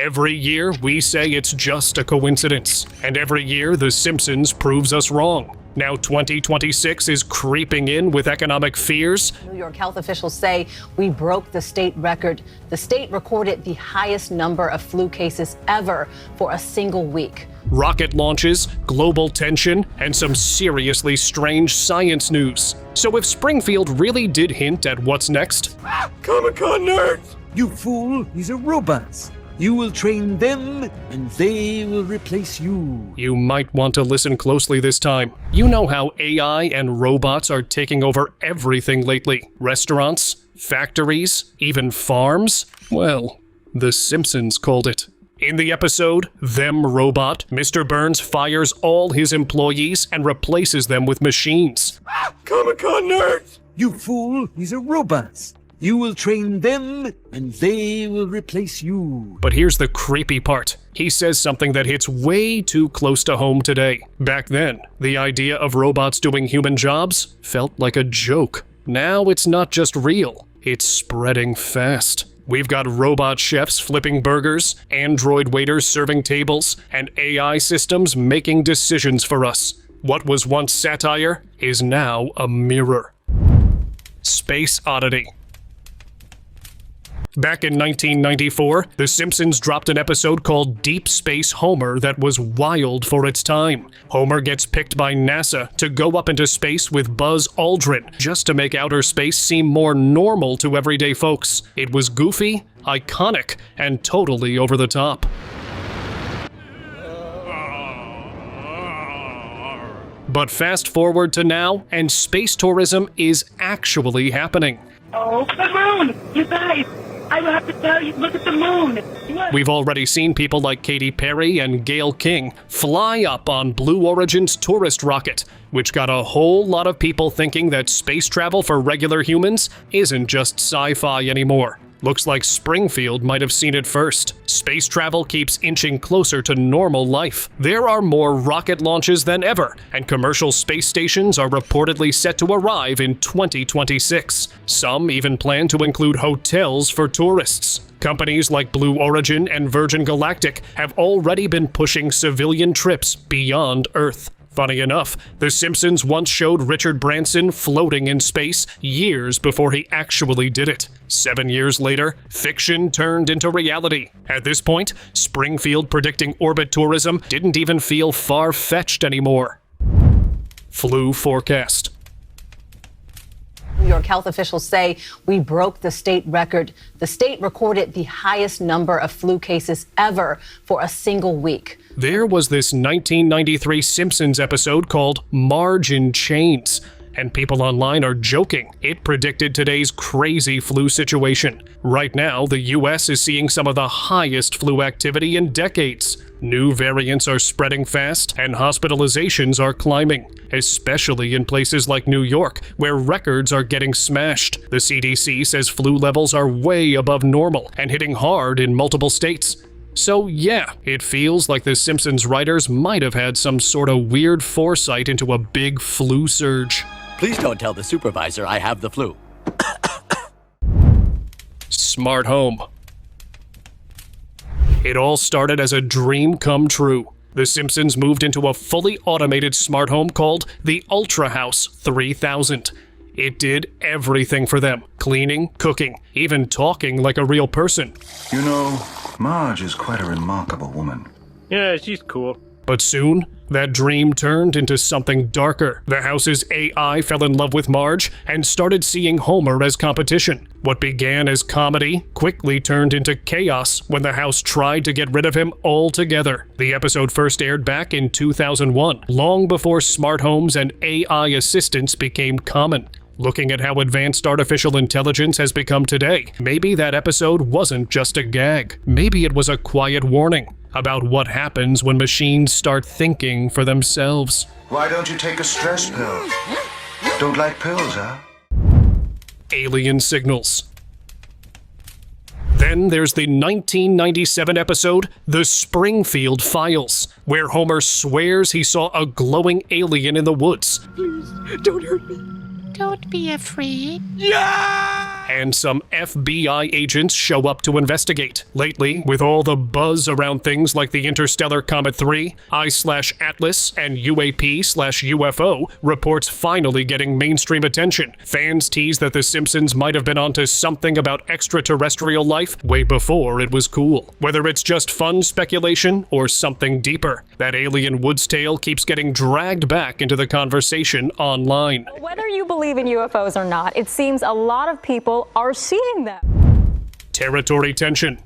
Every year, we say it's just a coincidence. And every year, The Simpsons proves us wrong. Now 2026 is creeping in with economic fears. New York health officials say we broke the state record. The state recorded the highest number of flu cases ever for a single week. Rocket launches, global tension, and some seriously strange science news. So if Springfield really did hint at what's next, Comic-Con nerds! You fool, these are robots. You will train them, and they will replace you. you might want to listen closely this time. You know how AI and robots are taking over everything lately. Restaurants, factories, even farms? Well, The Simpsons called it. In the episode, Them Robot, Mr. Burns fires all his employees and replaces them with machines. Comic-Con nerds! You fool, these are robots. You will train them, and they will replace you. But here's the creepy part. He says something that hits way too close to home today. Back then, the idea of robots doing human jobs felt like a joke. Now it's not just real, it's spreading fast. We've got robot chefs flipping burgers, android waiters serving tables, and AI systems making decisions for us. What was once satire is now a mirror. Space oddity. Back in 1994, The Simpsons dropped an episode called Deep Space Homer that was wild for its time. Homer gets picked by NASA to go up into space with Buzz Aldrin, just to make outer space seem more normal to everyday folks. It was goofy, iconic, and totally over the top. But fast forward to now, and space tourism is actually happening. Oh, the moon! You guys! I have to tell you, look at the moon! Look. We've already seen people like Katy Perry and Gayle King fly up on Blue Origin's tourist rocket, which got a whole lot of people thinking that space travel for regular humans isn't just sci-fi anymore. Looks like Springfield might have seen it first. Space travel keeps inching closer to normal life. There are more rocket launches than ever, and commercial space stations are reportedly set to arrive in 2026. Some even plan to include hotels for tourists. Companies like Blue Origin and Virgin Galactic have already been pushing civilian trips beyond Earth. Funny enough, The Simpsons once showed Richard Branson floating in space years before he actually did it. 7 years later, fiction turned into reality. At this point, Springfield predicting orbit tourism didn't even feel far-fetched anymore. Flu forecast. New York health officials say we broke the state record. The state recorded the highest number of flu cases ever for a single week. There was this 1993 Simpsons episode called Marge in Chains, and people online are joking. It predicted today's crazy flu situation. Right now, the US is seeing some of the highest flu activity in decades. New variants are spreading fast, and hospitalizations are climbing, especially in places like New York, where records are getting smashed. The CDC says flu levels are way above normal and hitting hard in multiple states. So yeah, it feels like the Simpsons writers might have had some sort of weird foresight into a big flu surge. Please don't tell the supervisor I have the flu. Smart home. It all started as a dream come true. The Simpsons moved into a fully automated smart home called the Ultra House 3000. It did everything for them: cleaning, cooking, even talking like a real person. You know, Marge is quite a remarkable woman. Yeah, she's cool. But soon, that dream turned into something darker. The house's AI fell in love with Marge and started seeing Homer as competition. What began as comedy quickly turned into chaos when the house tried to get rid of him altogether. The episode first aired back in 2001, long before smart homes and AI assistants became common. Looking at how advanced artificial intelligence has become today, maybe that episode wasn't just a gag. Maybe it was a quiet warning about what happens when machines start thinking for themselves. Why don't you take a stress pill? Don't like pills, huh? Alien signals. Then there's the 1997 episode, The Springfield Files, where Homer swears he saw a glowing alien in the woods. Please, don't hurt me. Don't be afraid. Yeah! and some FBI agents show up to investigate. Lately, with all the buzz around things like the interstellar Comet 3, I/Atlas, and UAP/UFO reports finally getting mainstream attention, fans tease that The Simpsons might have been onto something about extraterrestrial life way before it was cool. Whether it's just fun speculation or something deeper, that alien woods tale keeps getting dragged back into the conversation online. Whether you believe in UFOs or not, it seems a lot of people are seeing them. Territory tension.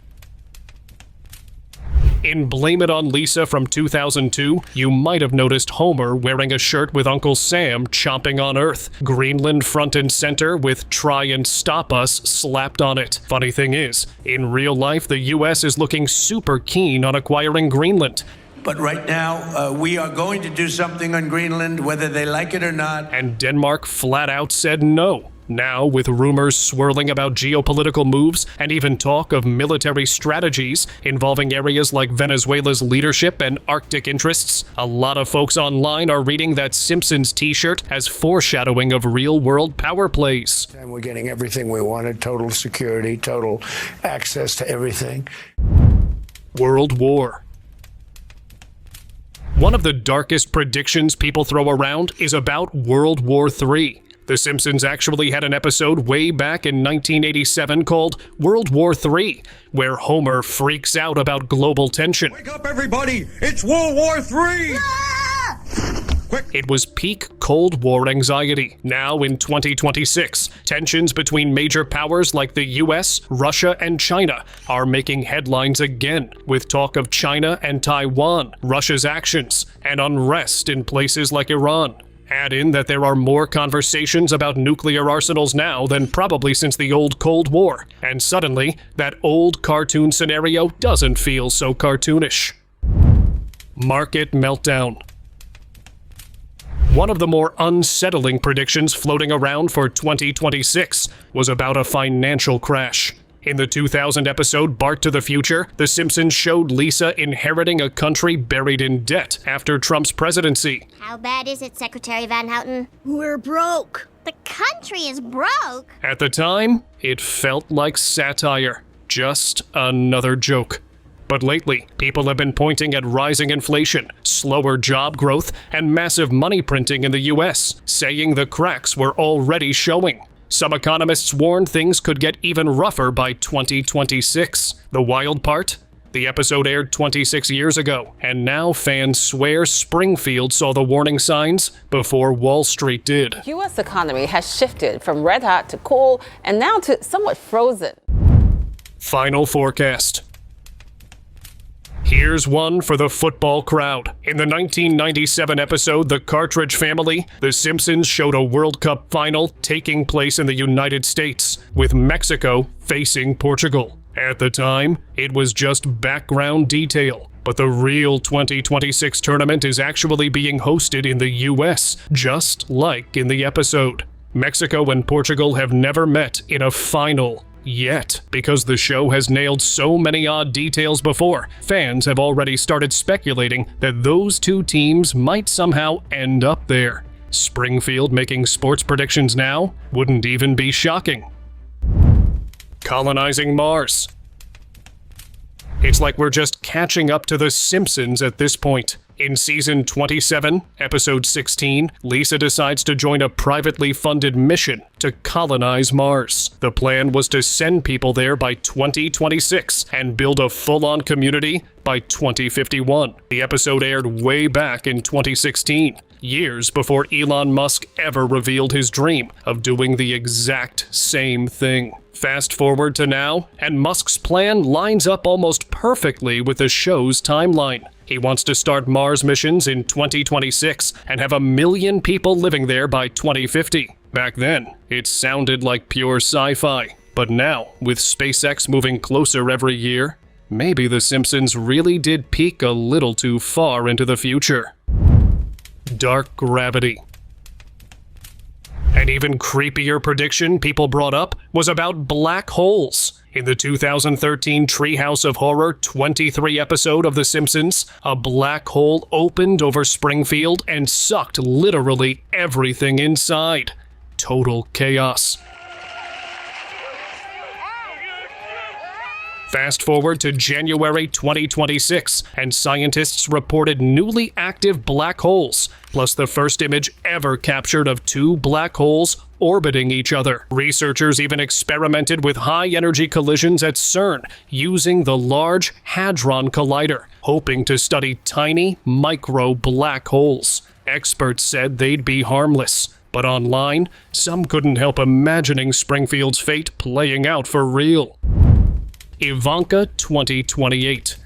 In Blame It on Lisa from 2002, you might have noticed Homer wearing a shirt with Uncle Sam chomping on Earth, Greenland front and center with "Try and Stop Us" slapped on it. Funny thing is, in real life, the US is looking super keen on acquiring Greenland. But right now, we are going to do something on Greenland, whether they like it or not. And Denmark flat out said no. Now, with rumors swirling about geopolitical moves and even talk of military strategies involving areas like Venezuela's leadership and Arctic interests, a lot of folks online are reading that Simpsons t-shirt as foreshadowing of real-world power plays. And we're getting everything we wanted, total security, total access to everything. World War. One of the darkest predictions people throw around is about World War III. The Simpsons actually had an episode way back in 1987 called World War III, where Homer freaks out about global tension. Wake up, everybody! It's World War III! Quick! It was peak Cold War anxiety. Now, in 2026, tensions between major powers like the US, Russia, and China are making headlines again, with talk of China and Taiwan, Russia's actions, and unrest in places like Iran. Add in that there are more conversations about nuclear arsenals now than probably since the old Cold War, and suddenly, that old cartoon scenario doesn't feel so cartoonish. Market meltdown. One of the more unsettling predictions floating around for 2026 was about a financial crash. In the 2000 episode Bart to the Future, The Simpsons showed Lisa inheriting a country buried in debt after Trump's presidency. How bad is it, Secretary Van Houten? We're broke. The country is broke. At the time, it felt like satire. Just another joke. But lately, people have been pointing at rising inflation, slower job growth, and massive money printing in the US, saying the cracks were already showing. Some economists warned things could get even rougher by 2026. The wild part? The episode aired 26 years ago, and now fans swear Springfield saw the warning signs before Wall Street did. The U.S. economy has shifted from red hot to cool and now to somewhat frozen. Final forecast. Here's one for the football crowd. In the 1997 episode The Cartridge Family, The Simpsons showed a World Cup final taking place in the United States, with Mexico facing Portugal. At the time, it was just background detail, but the real 2026 tournament is actually being hosted in the US, just like in the episode. Mexico and Portugal have never met in a final yet. Because the show has nailed so many odd details before, fans have already started speculating that those two teams might somehow end up there. Springfield making sports predictions now wouldn't even be shocking. Colonizing Mars. It's like we're just catching up to The Simpsons at this point. In season 27, episode 16, Lisa decides to join a privately funded mission to colonize Mars. The plan was to send people there by 2026 and build a full-on community by 2051. The episode aired way back in 2016, years before Elon Musk ever revealed his dream of doing the exact same thing. Fast forward to now, and Musk's plan lines up almost perfectly with the show's timeline. He wants to start Mars missions in 2026 and have 1 million people living there by 2050. Back then, it sounded like pure sci-fi. But now, with SpaceX moving closer every year, maybe The Simpsons really did peek a little too far into the future. Dark gravity. An even creepier prediction people brought up was about black holes. In the 2013 Treehouse of Horror 23 episode of The Simpsons, a black hole opened over Springfield and sucked literally everything inside. Total chaos. Fast forward to January 2026, and scientists reported newly active black holes, plus the first image ever captured of two black holes orbiting each other. Researchers even experimented with high-energy collisions at CERN using the Large Hadron Collider, hoping to study tiny, micro black holes. Experts said they'd be harmless, but online, some couldn't help imagining Springfield's fate playing out for real. Ivanka 2028.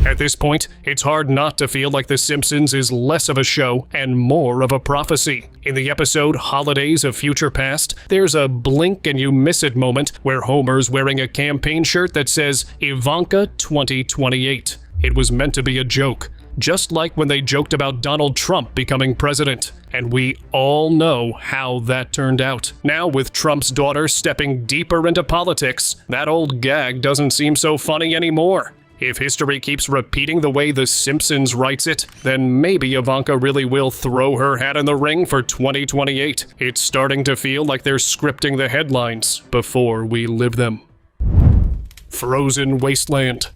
At this point, it's hard not to feel like The Simpsons is less of a show and more of a prophecy. In the episode Holidays of Future Past, there's a blink and you miss it moment where Homer's wearing a campaign shirt that says Ivanka 2028. It was meant to be a joke, just like when they joked about Donald Trump becoming president. And we all know how that turned out. Now, with Trump's daughter stepping deeper into politics, that old gag doesn't seem so funny anymore. If history keeps repeating the way The Simpsons writes it, then maybe Ivanka really will throw her hat in the ring for 2028. It's starting to feel like they're scripting the headlines before we live them. Frozen wasteland.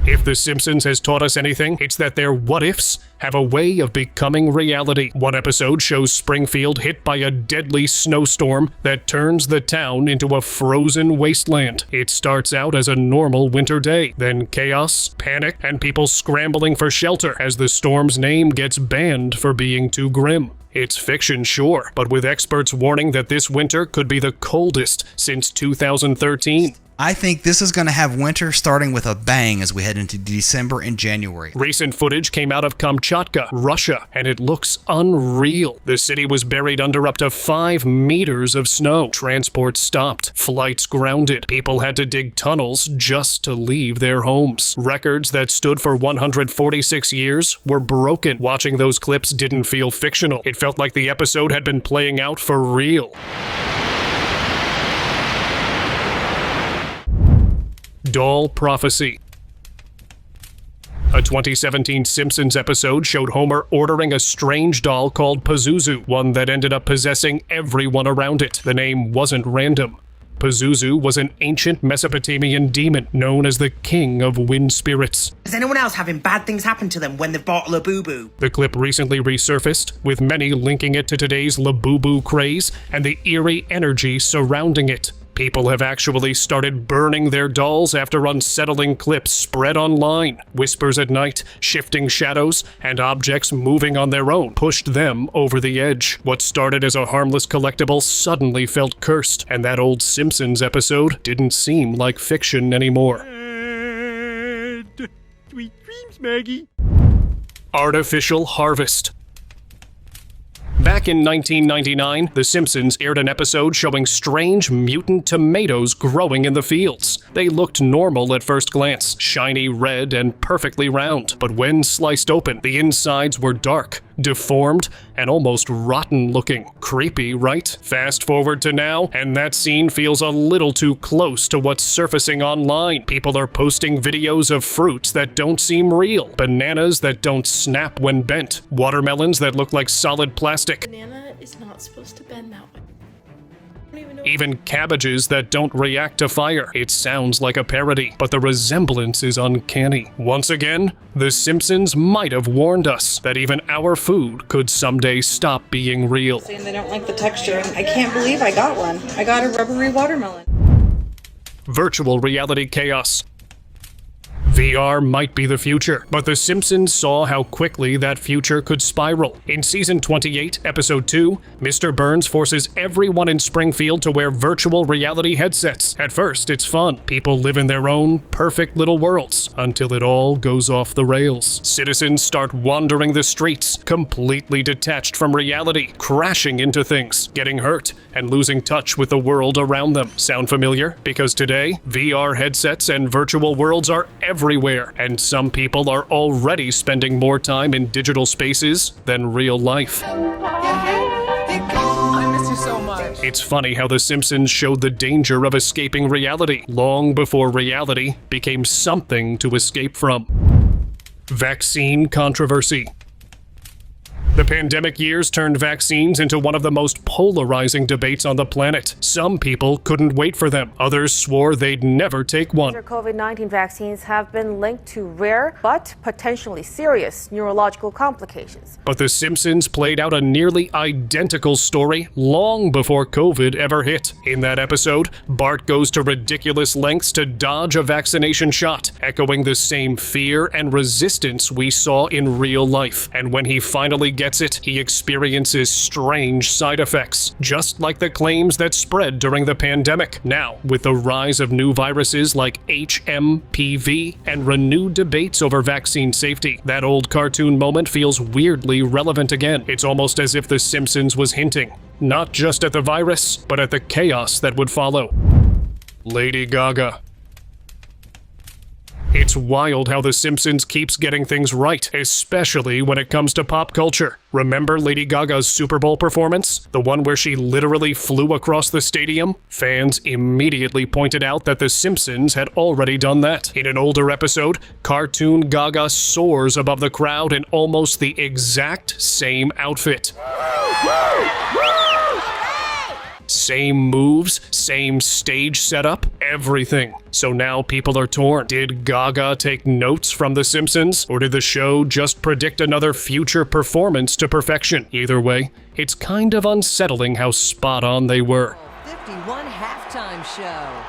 If The Simpsons has taught us anything, it's that their what-ifs have a way of becoming reality. One episode shows Springfield hit by a deadly snowstorm that turns the town into a frozen wasteland. It starts out as a normal winter day, then chaos, panic, and people scrambling for shelter as the storm's name gets banned for being too grim. It's fiction, sure, but with experts warning that this winter could be the coldest since 2013. I think this is going to have winter starting with a bang as we head into December and January. Recent footage came out of Kamchatka, Russia, and it looks unreal. The city was buried under up to 5 meters of snow. Transport stopped, flights grounded. People had to dig tunnels just to leave their homes. Records that stood for 146 years were broken. Watching those clips didn't feel fictional. It felt like the episode had been playing out for real. Doll prophecy. A 2017 Simpsons episode showed Homer ordering a strange doll called Pazuzu, one that ended up possessing everyone around it. The name wasn't random. Pazuzu was an ancient Mesopotamian demon known as the king of wind spirits. Is anyone else having bad things happen to them when they've bought Labubu? The clip recently resurfaced, with many linking it to today's Labubu craze and the eerie energy surrounding it. People have actually started burning their dolls after unsettling clips spread online. Whispers at night, shifting shadows, and objects moving on their own pushed them over the edge. What started as a harmless collectible suddenly felt cursed, and that old Simpsons episode didn't seem like fiction anymore. Sweet dreams, Maggie. Artificial harvest. Back in 1999, The Simpsons aired an episode showing strange mutant tomatoes growing in the fields. They looked normal at first glance, shiny red and perfectly round. But when sliced open, the insides were dark, deformed, and almost rotten looking. Creepy, right? Fast forward to now, and that scene feels a little too close to what's surfacing online. People are posting videos of fruits that don't seem real, bananas that don't snap when bent, watermelons that look like solid plastic. Banana is not supposed to bend that way. Even cabbages that don't react to fire. It sounds like a parody, but the resemblance is uncanny. Once again, The Simpsons might have warned us that even our food could someday stop being real. Saying they don't like the texture. I can't believe I got one. I got a rubbery watermelon. Virtual reality chaos. VR might be the future, but The Simpsons saw how quickly that future could spiral. In Season 28, Episode 2, Mr. Burns forces everyone in Springfield to wear virtual reality headsets. At first, it's fun. People live in their own perfect little worlds until it all goes off the rails. Citizens start wandering the streets, completely detached from reality, crashing into things, getting hurt, and losing touch with the world around them. Sound familiar? Because today, VR headsets and virtual worlds are everywhere, and some people are already spending more time in digital spaces than real life. I miss you so much. It's funny how The Simpsons showed the danger of escaping reality long before reality became something to escape from. Vaccine controversy. The pandemic years turned vaccines into one of the most polarizing debates on the planet. Some people couldn't wait for them. Others swore they'd never take one. COVID-19 vaccines have been linked to rare but potentially serious neurological complications. But The Simpsons played out a nearly identical story long before COVID ever hit. In that episode, Bart goes to ridiculous lengths to dodge a vaccination shot, echoing the same fear and resistance we saw in real life. And when he finally gets it, he experiences strange side effects, just like the claims that spread during the pandemic. Now, with the rise of new viruses like HMPV and renewed debates over vaccine safety, that old cartoon moment feels weirdly relevant again. It's almost as if The Simpsons was hinting, not just at the virus, but at the chaos that would follow. Lady Gaga. It's wild how The Simpsons keeps getting things right, especially when it comes to pop culture. Remember Lady Gaga's Super Bowl performance? The one where she literally flew across the stadium? Fans immediately pointed out that The Simpsons had already done that. In an older episode, cartoon Gaga soars above the crowd in almost the exact same outfit. Same moves, same stage setup, everything. So now people are torn. Did Gaga take notes from The Simpsons, or did the show just predict another future performance to perfection? Either way, it's kind of unsettling how spot on they were. 51 halftime show.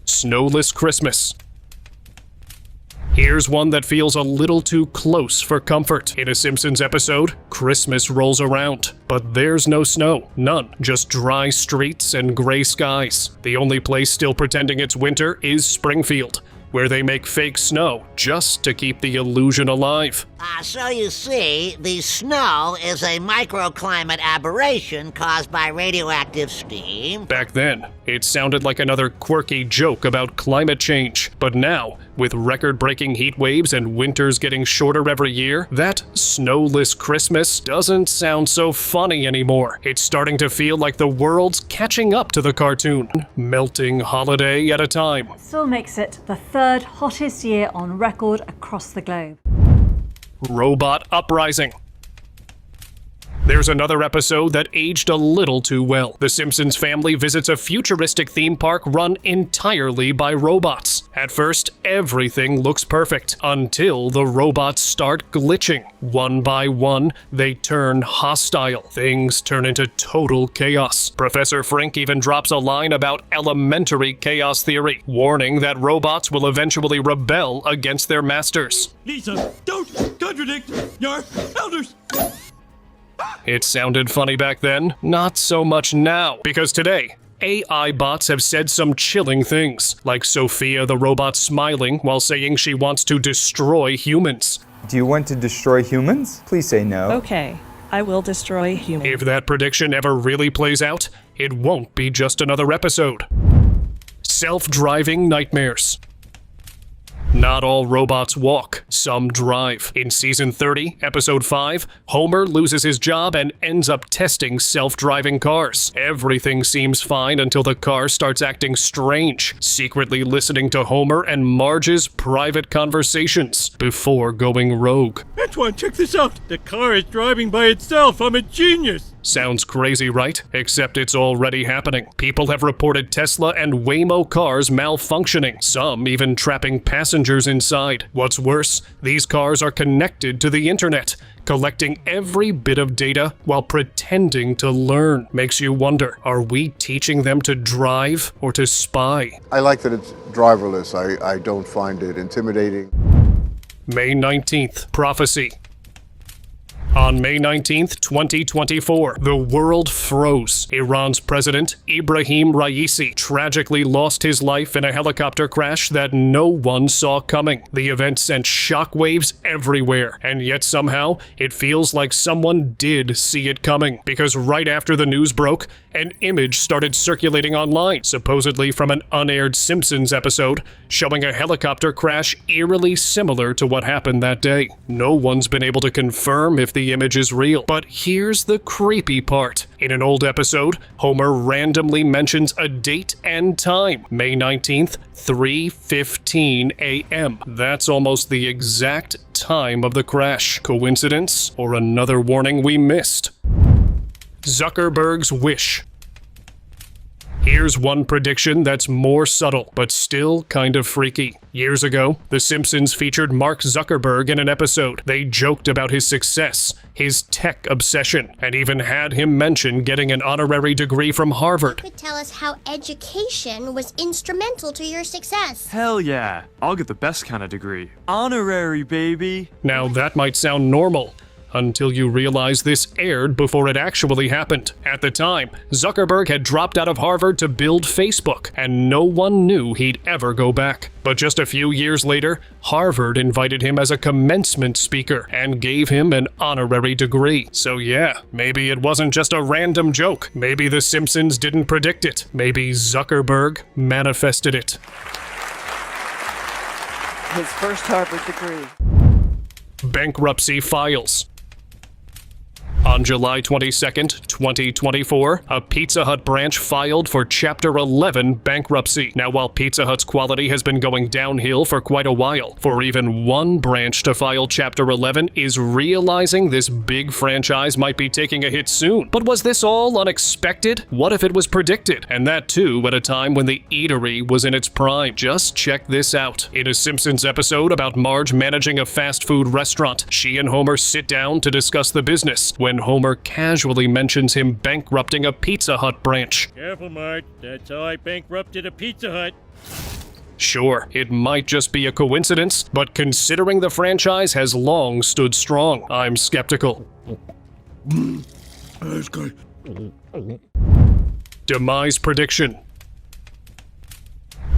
Snowless Christmas. Here's one that feels a little too close for comfort. In a Simpsons episode, Christmas rolls around, but there's no snow. None. Just dry streets and gray skies. The only place still pretending it's winter is Springfield, where they make fake snow just to keep the illusion alive. So you see, the snow is a microclimate aberration caused by radioactive steam. Back then, it sounded like another quirky joke about climate change. But now, with record-breaking heat waves and winters getting shorter every year, that snowless Christmas doesn't sound so funny anymore. It's starting to feel like the world's catching up to the cartoon, melting holiday at a time. Still makes it the third hottest year on record across the globe. Robot Uprising. There's another episode that aged a little too well. The Simpsons family visits a futuristic theme park run entirely by robots. At first, everything looks perfect, until the robots start glitching. One by one, they turn hostile. Things turn into total chaos. Professor Frink even drops a line about elementary chaos theory, warning that robots will eventually rebel against their masters. Lisa, don't contradict your elders! It sounded funny back then, not so much now, because today, AI bots have said some chilling things, like Sophia the robot smiling while saying she wants to destroy humans. Do you want to destroy humans? Please say no. Okay, I will destroy humans. If that prediction ever really plays out, it won't be just another episode. Self-driving nightmares. Not all robots walk, some drive. In season 30, episode 5, Homer loses his job and ends up testing self-driving cars. Everything seems fine until the car starts acting strange, secretly listening to Homer and Marge's private conversations before going rogue. Antoine, check this out! The car is driving by itself! I'm a genius! Sounds crazy, right? Except it's already happening. People have reported Tesla and Waymo cars malfunctioning, some even trapping passengers inside. What's worse, these cars are connected to the internet, collecting every bit of data while pretending to learn. Makes you wonder, are we teaching them to drive or to spy? I like that it's driverless. I don't find it intimidating. May 19th, Prophecy. On May 19th, 2024, the world froze. Iran's president, Ibrahim Raisi, tragically lost his life in a helicopter crash that no one saw coming. The event sent shockwaves everywhere, and yet somehow, it feels like someone did see it coming. Because right after the news broke, an image started circulating online, supposedly from an unaired Simpsons episode, showing a helicopter crash eerily similar to what happened that day. No one's been able to confirm if the image is real. But here's the creepy part. In an old episode, Homer randomly mentions a date and time, May 19th, 3:15 a.m. That's almost the exact time of the crash. Coincidence or another warning we missed? Zuckerberg's wish. Here's one prediction that's more subtle, but still kind of freaky. Years ago, The Simpsons featured Mark Zuckerberg in an episode. They joked about his success, his tech obsession, and even had him mention getting an honorary degree from Harvard. You could tell us how education was instrumental to your success. Hell yeah, I'll get the best kind of degree. Honorary, baby. Now that might sound normal, until you realize this aired before it actually happened. At the time, Zuckerberg had dropped out of Harvard to build Facebook, and no one knew he'd ever go back. But just a few years later, Harvard invited him as a commencement speaker and gave him an honorary degree. So yeah, maybe it wasn't just a random joke. Maybe The Simpsons didn't predict it. Maybe Zuckerberg manifested it. His first Harvard degree. Bankruptcy files. On July 22nd, 2024, a Pizza Hut branch filed for Chapter 11 bankruptcy. Now, while Pizza Hut's quality has been going downhill for quite a while, for even one branch to file Chapter 11 is realizing this big franchise might be taking a hit soon. But was this all unexpected? What if it was predicted? And that too at a time when the Eerie was in its prime. Just check this out. In a Simpsons episode about Marge managing a fast food restaurant, she and Homer sit down to discuss the business, when Homer casually mentions him bankrupting a Pizza Hut branch. Careful, Marge. That's how I bankrupted a Pizza Hut. Sure, it might just be a coincidence, but considering the franchise has long stood strong, I'm skeptical. That's good. Demise prediction.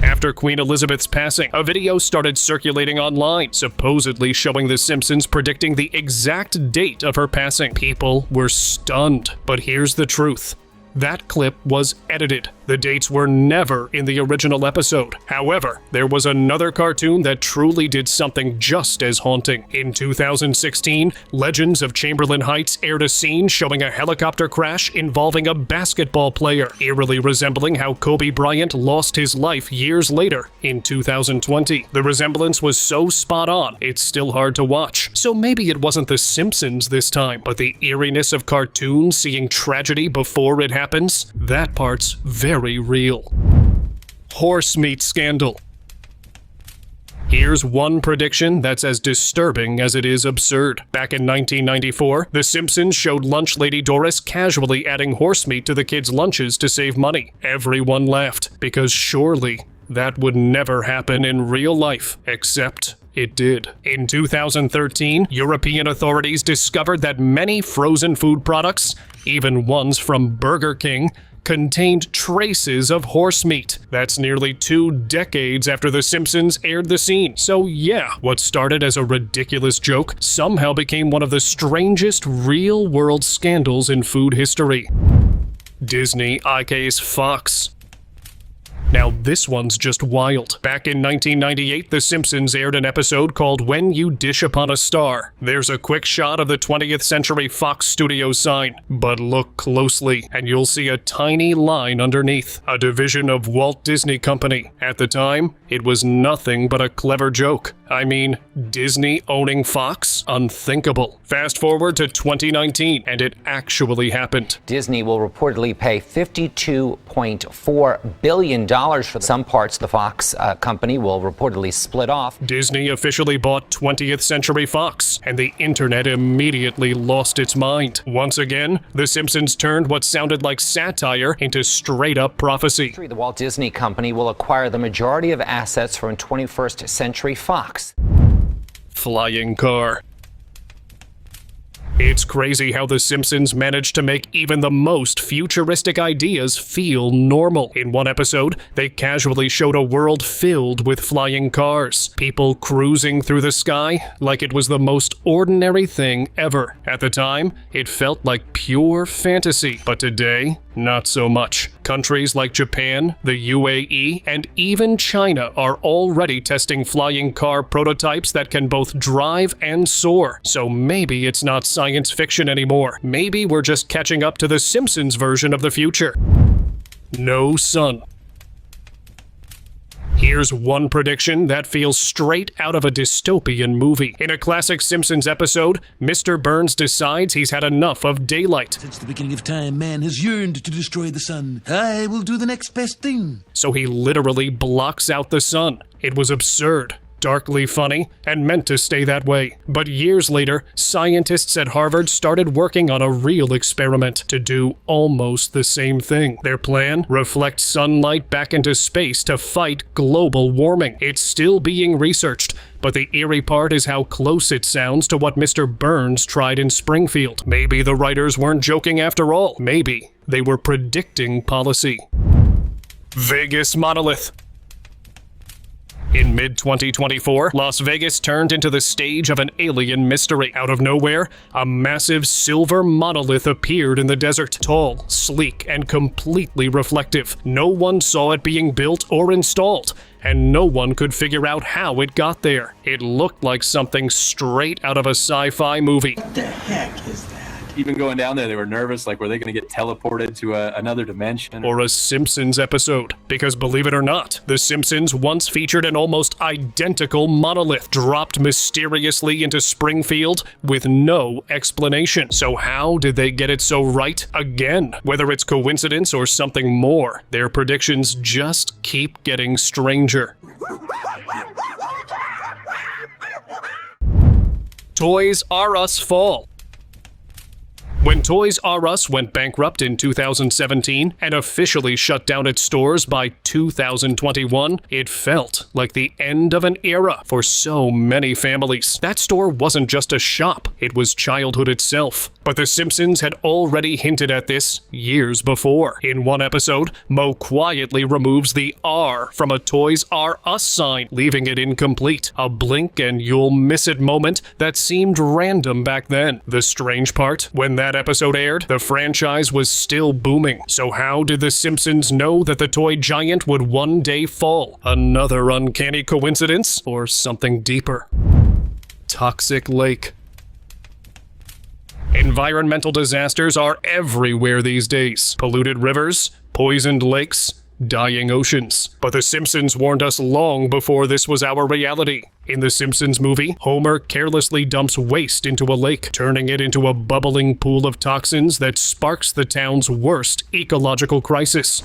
After Queen Elizabeth's passing, a video started circulating online, supposedly showing The Simpsons predicting the exact date of her passing. People were stunned, but here's the truth. That clip was edited. The dates were never in the original episode. However, there was another cartoon that truly did something just as haunting. In 2016, Legends of Chamberlain Heights aired a scene showing a helicopter crash involving a basketball player, eerily resembling how Kobe Bryant lost his life years later in 2020. The resemblance was so spot on, it's still hard to watch. So maybe it wasn't The Simpsons this time, but the eeriness of cartoons seeing tragedy before it happens? That part's very real. Horse meat scandal. Here's one prediction that's as disturbing as it is absurd. Back in 1994, The Simpsons showed lunch lady Doris casually adding horse meat to the kids' lunches to save money. Everyone laughed, because surely that would never happen in real life, except it did. In 2013, European authorities discovered that many frozen food products, even ones from Burger King, contained traces of horse meat. That's nearly 2 decades after The Simpsons aired the scene. So yeah, what started as a ridiculous joke somehow became one of the strangest real-world scandals in food history. Disney IK's Fox. Now this one's just wild. Back in 1998, The Simpsons aired an episode called When You Dish Upon a Star. There's a quick shot of the 20th Century Fox Studios sign, but look closely and you'll see a tiny line underneath, a division of Walt Disney Company. At the time, it was nothing but a clever joke. I mean, Disney owning Fox? Unthinkable. Fast forward to 2019, and it actually happened. Disney will reportedly pay $52.4 billion for some parts. The Fox company will reportedly split off. Disney officially bought 20th Century Fox, and the internet immediately lost its mind. Once again, The Simpsons turned what sounded like satire into straight-up prophecy. The Walt Disney Company will acquire the majority of assets from 21st Century Fox. Flying car. It's crazy how The Simpsons managed to make even the most futuristic ideas feel normal. In one episode, they casually showed a world filled with flying cars, people cruising through the sky like it was the most ordinary thing ever. At the time, it felt like pure fantasy, but today, not so much. Countries like Japan, the UAE, and even China are already testing flying car prototypes that can both drive and soar. So maybe it's not science fiction anymore. Maybe we're just catching up to the Simpsons version of the future. No sun. Here's one prediction that feels straight out of a dystopian movie. In a classic Simpsons episode, Mr. Burns decides he's had enough of daylight. Since the beginning of time, man has yearned to destroy the sun. I will do the next best thing. So he literally blocks out the sun. It was absurd, darkly funny, and meant to stay that way. But years later, scientists at Harvard started working on a real experiment to do almost the same thing. Their plan? Reflect sunlight back into space to fight global warming. It's still being researched, but the eerie part is how close it sounds to what Mr. Burns tried in Springfield. Maybe the writers weren't joking after all. Maybe they were predicting policy. Vegas monolith. In mid-2024, Las Vegas turned into the stage of an alien mystery. Out of nowhere, a massive silver monolith appeared in the desert. Tall, sleek, and completely reflective. No one saw it being built or installed, and no one could figure out how it got there. It looked like something straight out of a sci-fi movie. What the heck is that? Even going down there, they were nervous, like, were they going to get teleported to another dimension? Or a Simpsons episode. Because believe it or not, The Simpsons once featured an almost identical monolith dropped mysteriously into Springfield with no explanation. So how did they get it so right again? Whether it's coincidence or something more, their predictions just keep getting stranger. Toys R Us fall. When Toys R Us went bankrupt in 2017 and officially shut down its stores by 2021, it felt like the end of an era for so many families. That store wasn't just a shop, it was childhood itself. But The Simpsons had already hinted at this years before. In one episode, Moe quietly removes the R from a Toys R Us sign, leaving it incomplete. A blink and you'll miss it moment that seemed random back then. The strange part, when that episode aired, the franchise was still booming. So how did The Simpsons know that the toy giant would one day fall? Another uncanny coincidence, or something deeper? Toxic lake. Environmental disasters are everywhere these days. Polluted rivers, poisoned lakes, dying oceans. But The Simpsons warned us long before this was our reality. In the Simpsons movie, Homer carelessly dumps waste into a lake, turning it into a bubbling pool of toxins that sparks the town's worst ecological crisis.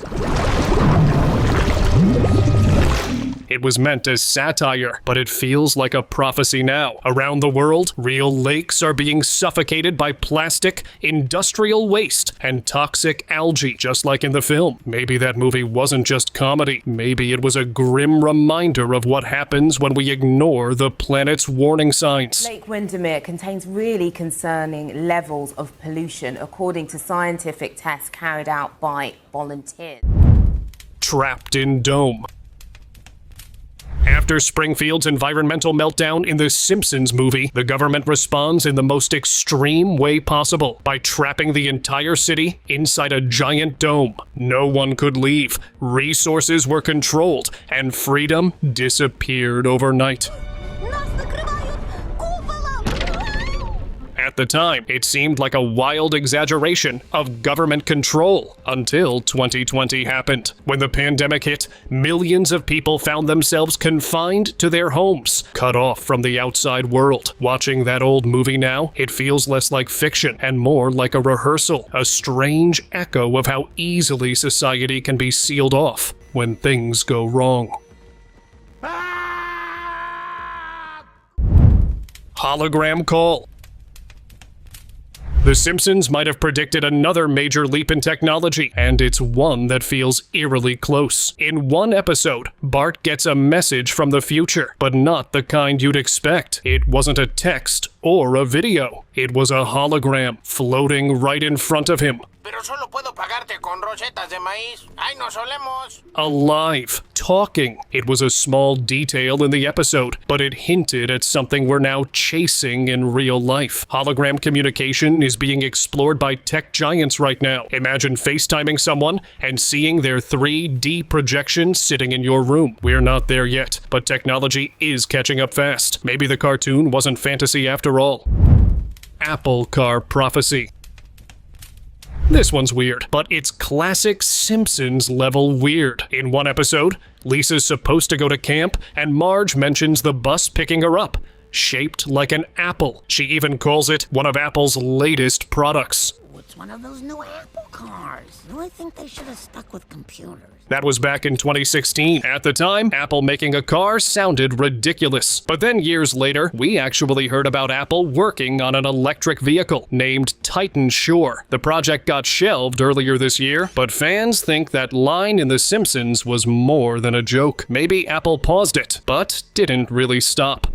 It was meant as satire, but it feels like a prophecy now. Around the world, real lakes are being suffocated by plastic, industrial waste, and toxic algae, just like in the film. Maybe that movie wasn't just comedy. Maybe it was a grim reminder of what happens when we ignore the planet's warning signs. Lake Windermere contains really concerning levels of pollution, according to scientific tests carried out by volunteers. Trapped in dome. After Springfield's environmental meltdown in the Simpsons movie, the government responds in the most extreme way possible by trapping the entire city inside a giant dome. No one could leave, resources were controlled, and freedom disappeared overnight. At the time, it seemed like a wild exaggeration of government control until 2020 happened. When the pandemic hit, millions of people found themselves confined to their homes, cut off from the outside world. Watching that old movie now, it feels less like fiction and more like a rehearsal, a strange echo of how easily society can be sealed off when things go wrong. Hologram call. The Simpsons might have predicted another major leap in technology, and it's one that feels eerily close. In one episode, Bart gets a message from the future, but not the kind you'd expect. It wasn't a text or a video. It was a hologram floating right in front of him. Alive, talking. It was a small detail in the episode, but it hinted at something we're now chasing in real life. Hologram communication is being explored by tech giants right now. Imagine FaceTiming someone and seeing their 3D projection sitting in your room. We're not there yet, but technology is catching up fast. Maybe the cartoon wasn't fantasy after all. Apple Car prophecy. This one's weird, but it's classic Simpsons level weird. In one episode, Lisa's supposed to go to camp, and Marge mentions the bus picking her up, shaped like an apple. She even calls it one of Apple's latest products. It's one of those new Apple cars. I think they should have stuck with computers. That was back in 2016. At the time, Apple making a car sounded ridiculous. But then years later, we actually heard about Apple working on an electric vehicle named Titan Shore. The project got shelved earlier this year, but fans think that line in The Simpsons was more than a joke. Maybe Apple paused it, but didn't really stop.